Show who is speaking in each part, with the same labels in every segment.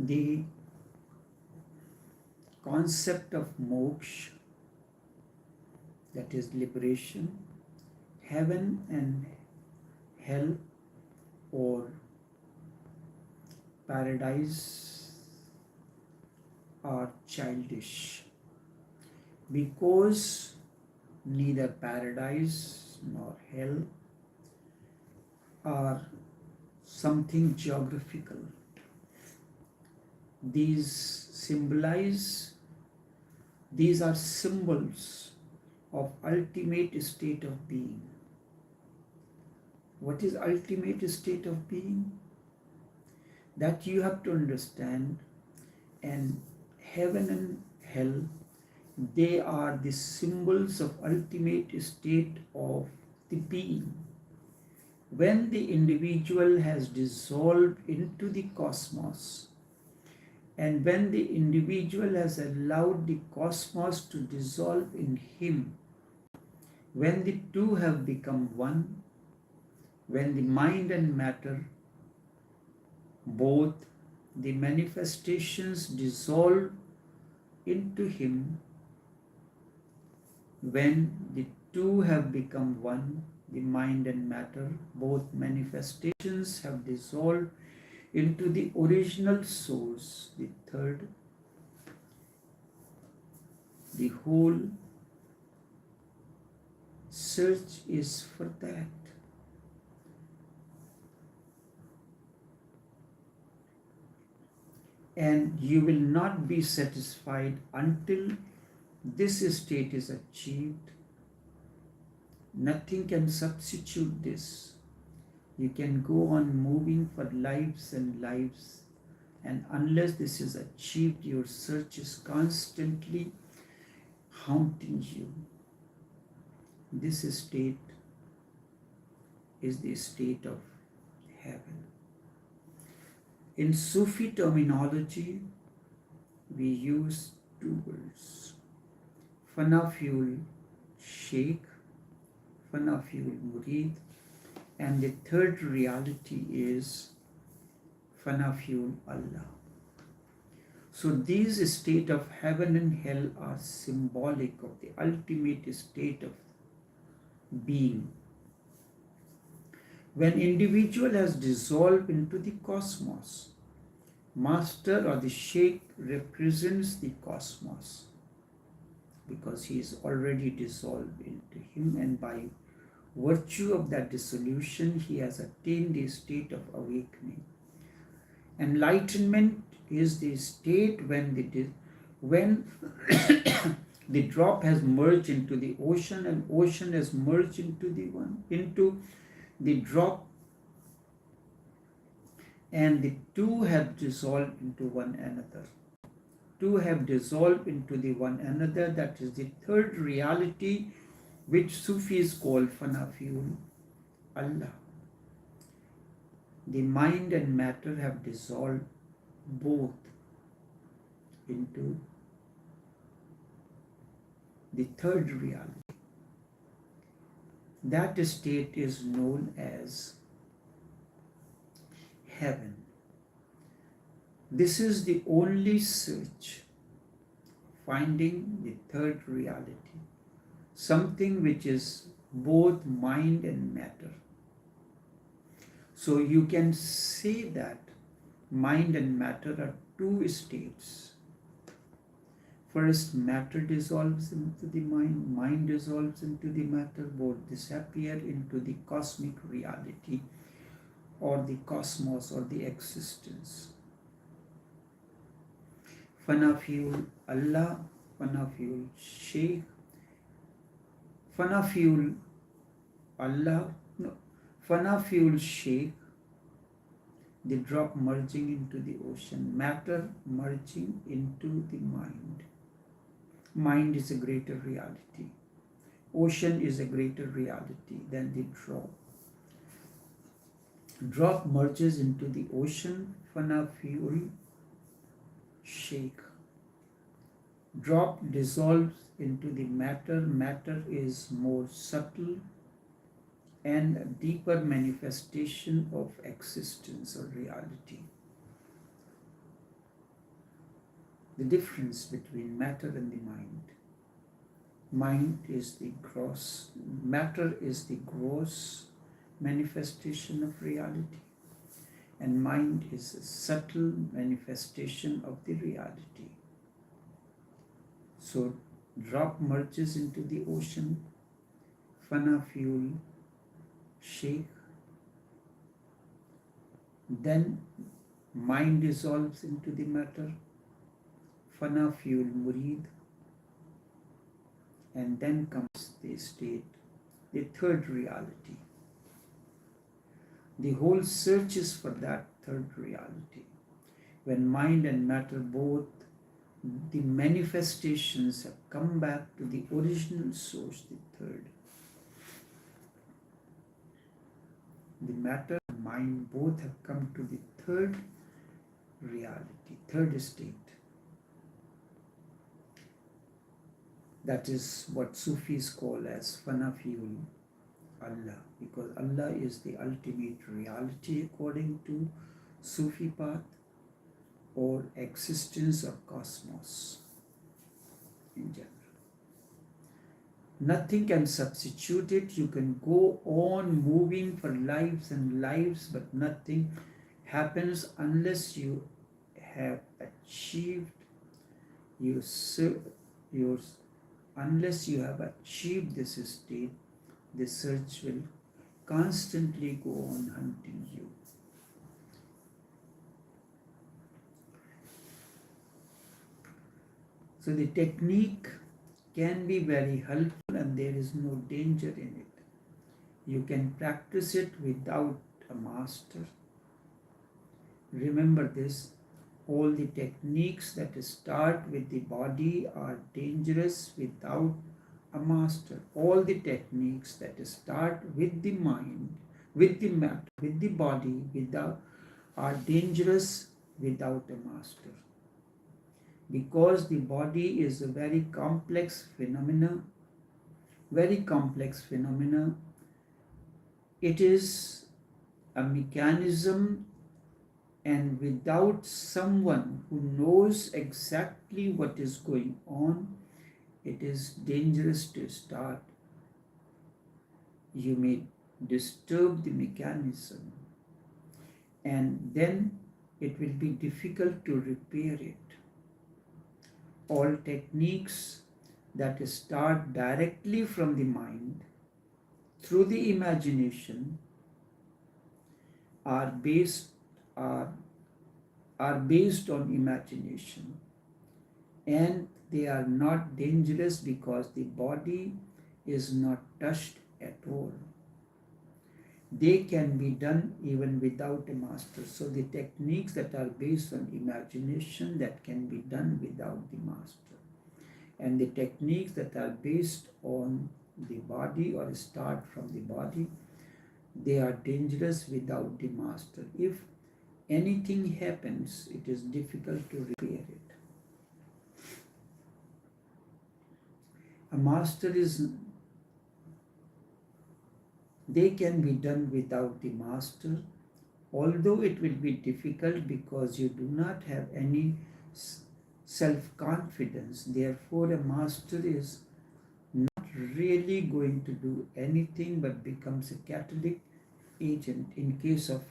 Speaker 1: the concept of moksha, that is liberation, heaven and hell or paradise are childish, because neither paradise nor hell are something geographical. These are symbols of ultimate state of being. What is ultimate state of being? That you have to understand. And heaven and hell, they are the symbols of ultimate state of the being. When the individual has dissolved into the cosmos, and when the individual has allowed the cosmos to dissolve in him, when the two have become one, when the mind and matter, both the manifestations dissolve into him, when the two have become one, the mind and matter, both manifestations have dissolved into the original source, the third, the whole search is for that. And you will not be satisfied until this state is achieved. Nothing can substitute this. You can go on moving for lives and lives, and unless this is achieved, your search is constantly haunting you. This state is the state of heaven. In Sufi terminology, we use two words: fanafiyul sheikh, fanafiyul murid, and the third reality is fanafiyul Allah. So these state of heaven and hell are symbolic of the ultimate state of being. When individual has dissolved into the cosmos, master or the sheikh represents the cosmos, because he is already dissolved into him, and by virtue of that dissolution he has attained the state of awakening. Enlightenment is the state when the drop has merged into the ocean, and ocean has merged into the drop, and the two have dissolved into one another. Two have dissolved into the one another. That is the third reality, which Sufis call fanafiyul Allah. The mind and matter have dissolved both into the third reality. That state is known as heaven. This is the only search, finding the third reality, something which is both mind and matter. So you can say that mind and matter are two states. First, matter dissolves into the mind, mind dissolves into the matter, both disappear into the cosmic reality or the cosmos or the existence. Fanafiyul Allah, fanafiyul Sheikh, fanafiyul Allah, no, fanafiyul Sheikh, the drop merging into the ocean, matter merging into the mind. Mind is a greater reality. Ocean is a greater reality than the drop. Drop merges into the ocean, fanafiyul Sheikh. Drop dissolves into the matter. Matter is more subtle and a deeper manifestation of existence or reality. the difference between matter and the mind. Matter is the gross manifestation of reality, and mind is a subtle manifestation of the reality. So drop merges into the ocean, fana fuel shake, then mind dissolves into the matter, fana fuel murid, and then comes the state, the third reality. The whole search is for that third reality. When mind and matter both, the manifestations have come back to the original source, the third. The matter and mind both have come to the third reality, third state. That is what Sufis call as fana fuel Allah, because Allah is the ultimate reality according to Sufi path, or existence or cosmos in general. Nothing can substitute it. You can go on moving for lives and lives, but nothing happens unless you have achieved unless you have achieved this state. The search will constantly go on hunting you. So the technique can be very helpful and there is no danger in it. You can practice it without a master. Remember this, all the techniques that start with the body are dangerous without a master. All the techniques that start with the mind, with the matter, with the body, are dangerous without a master. Because the body is a very complex phenomena, it is a mechanism, and without someone who knows exactly what is going on, it is dangerous to start. You may disturb the mechanism, and then it will be difficult to repair it. All techniques that start directly from the mind through the imagination are based on imagination, and they are not dangerous because the body is not touched at all. They can be done even without a master. So the techniques that are based on imagination, that can be done without the master. And the techniques that are based on the body or start from the body, they are dangerous without the master. If anything happens, it is difficult to repair it. A master they can be done without the master, although it will be difficult because you do not have any self-confidence. Therefore, a master is not really going to do anything but becomes a catalytic agent. In case of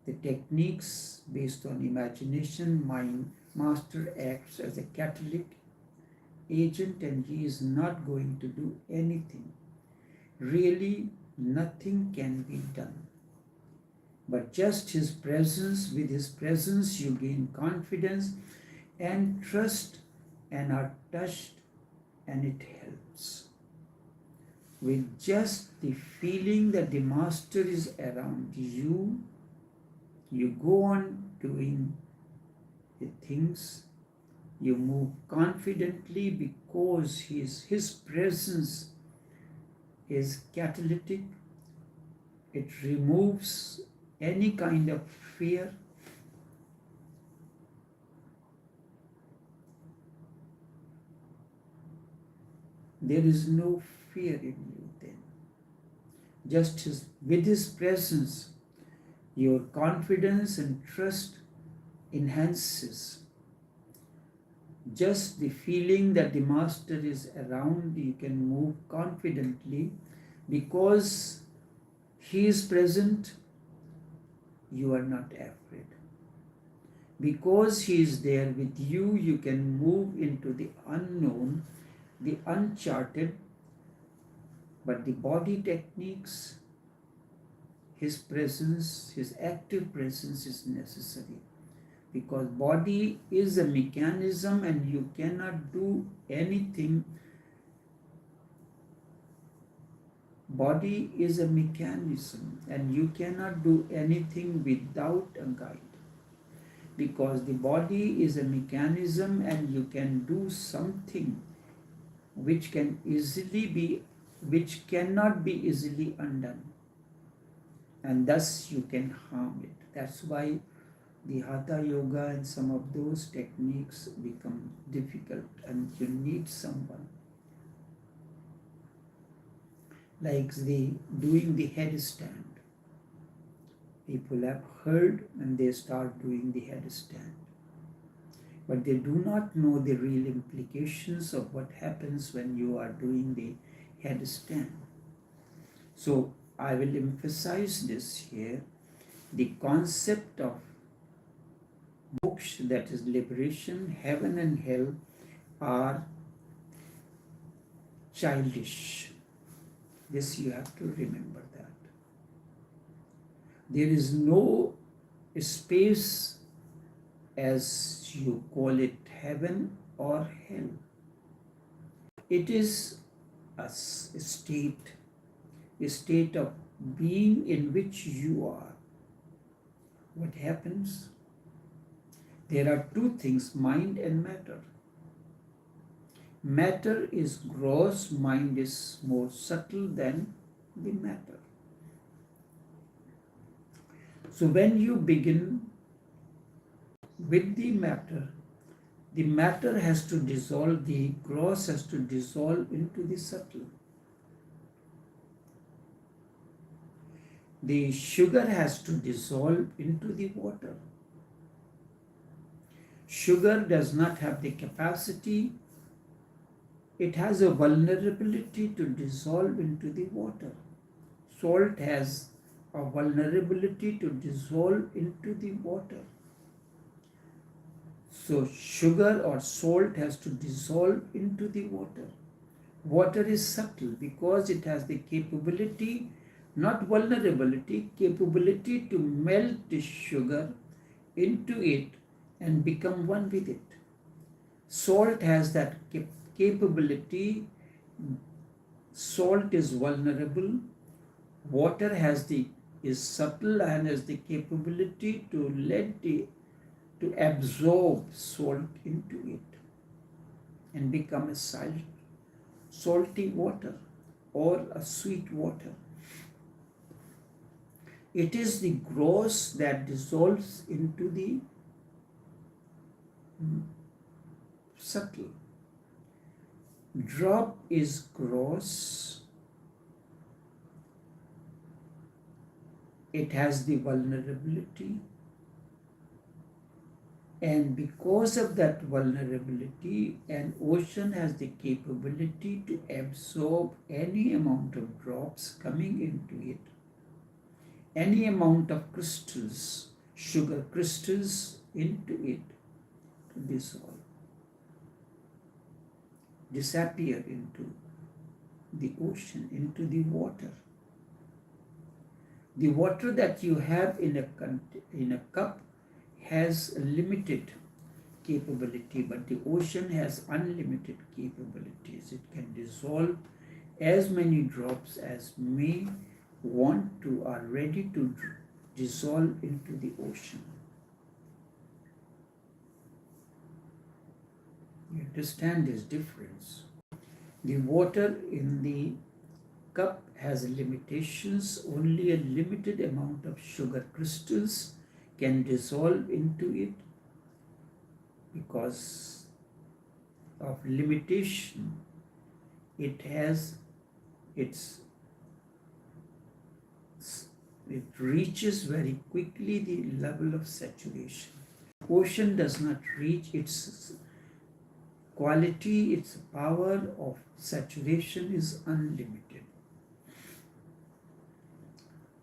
Speaker 1: the techniques based on imagination, mind master acts as a catalytic agent, and he is not going to do anything. Really, nothing can be done. But just his presence, with his presence you gain confidence and trust and are touched, and it helps. With just the feeling that the master is around you, you go on doing the things. You move confidently because his presence is catalytic. It removes any kind of fear. There is no fear in you then. Just with his presence, your confidence and trust enhances. Just the feeling that the master is around, you can move confidently because he is present. You are not afraid. Because he is there with you, you can move into the unknown, the uncharted. But the body techniques, his presence, his active presence is necessary, because body is a mechanism and you cannot do anything. Body is a mechanism and you cannot do anything without a guide, because the body is a mechanism and you can do something which cannot be easily undone, and thus you can harm it. That's why the hatha yoga and some of those techniques become difficult, and you need someone like doing the headstand. People have heard and they start doing the headstand, but they do not know the real implications of what happens when you are doing the headstand. So I will emphasize this here. The concept of moksha, that is liberation, heaven and hell, are childish. This you have to remember that. There is no space, as you call it, heaven or hell. It is a state of being in which you are. What happens? There are two things, mind and matter. Matter is gross, mind is more subtle than the matter. So when you begin with the matter has to dissolve, the gross has to dissolve into the subtle. The sugar has to dissolve into the water. Sugar does not have the capacity, it has a vulnerability to dissolve into the water. Salt has a vulnerability to dissolve into the water. So sugar or salt has to dissolve into the water. Water is subtle because it has the capability, not vulnerability, capability to melt the sugar into it and become one with it. Salt has that capability. Salt is vulnerable. Water is subtle and has the capability to absorb salt into it and become a salty water or a sweet water. It is the gross that dissolves into the subtle. Drop is gross. It has the vulnerability, and because of that vulnerability, an ocean has the capability to absorb any amount of drops coming into it, any amount of crystals, sugar crystals into it, to dissolve, disappear into the ocean, into the water. The water that you have in a cup has a limited capability, but the ocean has unlimited capabilities. It can dissolve as many drops as may want to, are ready to dissolve into the ocean. You understand this difference? The water in the cup has limitations. Only a limited amount of sugar crystals can dissolve into it. Because of limitation, it reaches very quickly the level of saturation. Ocean does not reach its quality, its power of saturation is unlimited.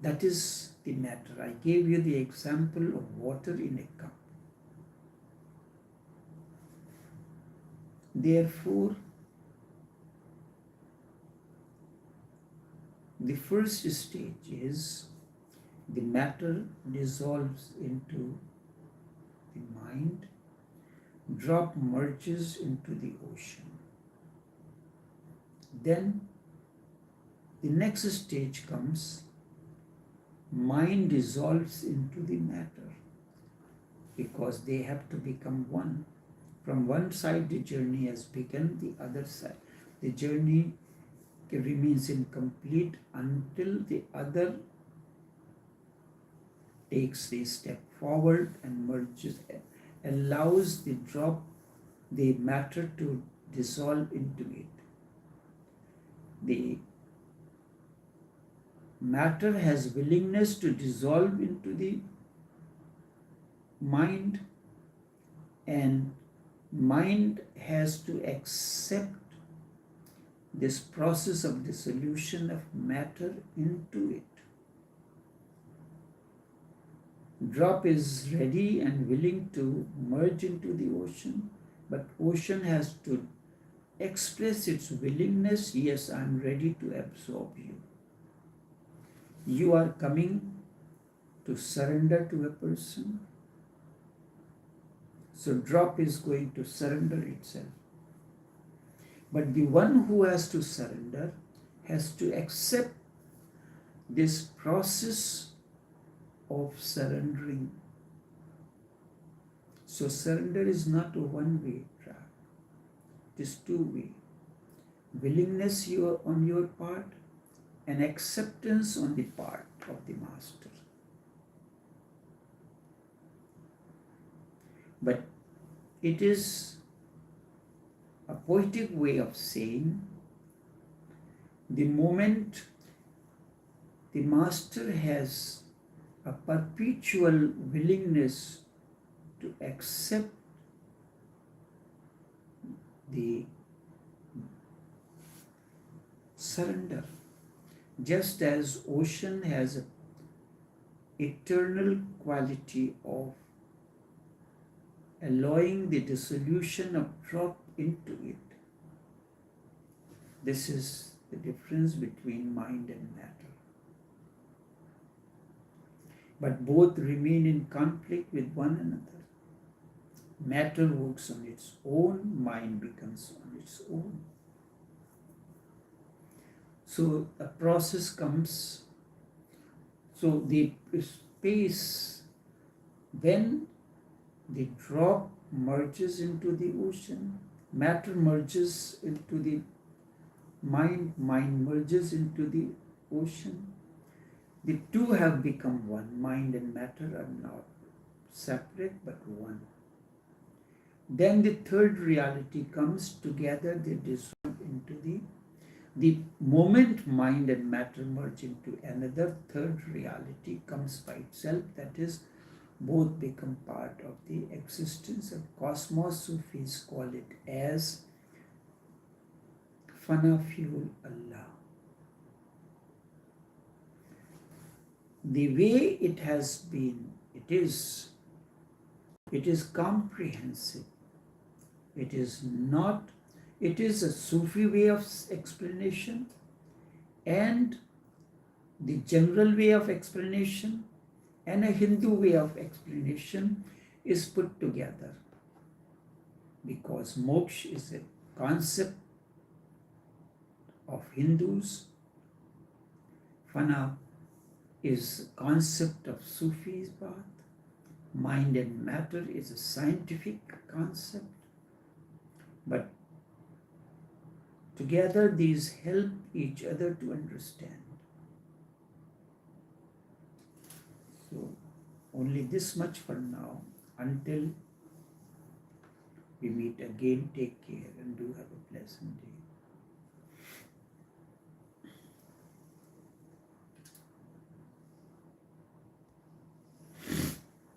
Speaker 1: That is the matter. I gave you the example of water in a cup. Therefore, the first stage is the matter dissolves into the mind, drop merges into the ocean. Then the next stage comes, mind dissolves into the matter, because they have to become one. From one side the journey has begun, the other side the journey remains incomplete until the other takes a step forward and merges, allows the matter to dissolve into it. The matter has willingness to dissolve into the mind, and mind has to accept this process of dissolution of matter into it. Drop is ready and willing to merge into the ocean, but ocean has to express its willingness. Yes, I am ready to absorb you. You are coming to surrender to a person. So drop is going to surrender itself. But the one who has to surrender has to accept this process of surrendering. So surrender is not a one-way track. It is two-way. Willingness on your part and acceptance on the part of the master. But it is a poetic way of saying, the moment the master has a perpetual willingness to accept the surrender, just as ocean has an eternal quality of allowing the dissolution of drop into it. This is the difference between mind and matter. But both remain in conflict with one another. Matter works on its own, mind becomes on its own. So a process comes, so the space, when the drop merges into the ocean, matter merges into the mind, mind merges into the ocean. The two have become one. Mind and matter are not separate but one. Then the third reality comes together, they dissolve into the moment mind and matter merge into another, third reality comes by itself, that is, both become part of the existence of cosmos. Sufis call it as Fana Fuel Allah. The way it has been, it is comprehensive. It is not, it is a Sufi way of explanation and the general way of explanation and a Hindu way of explanation is put together, because moksha is a concept of Hindus, fana is a concept of Sufi's path, mind and matter is a scientific concept, but together these help each other to understand. So only this much for now. Until we meet again, take care and do have a pleasant day.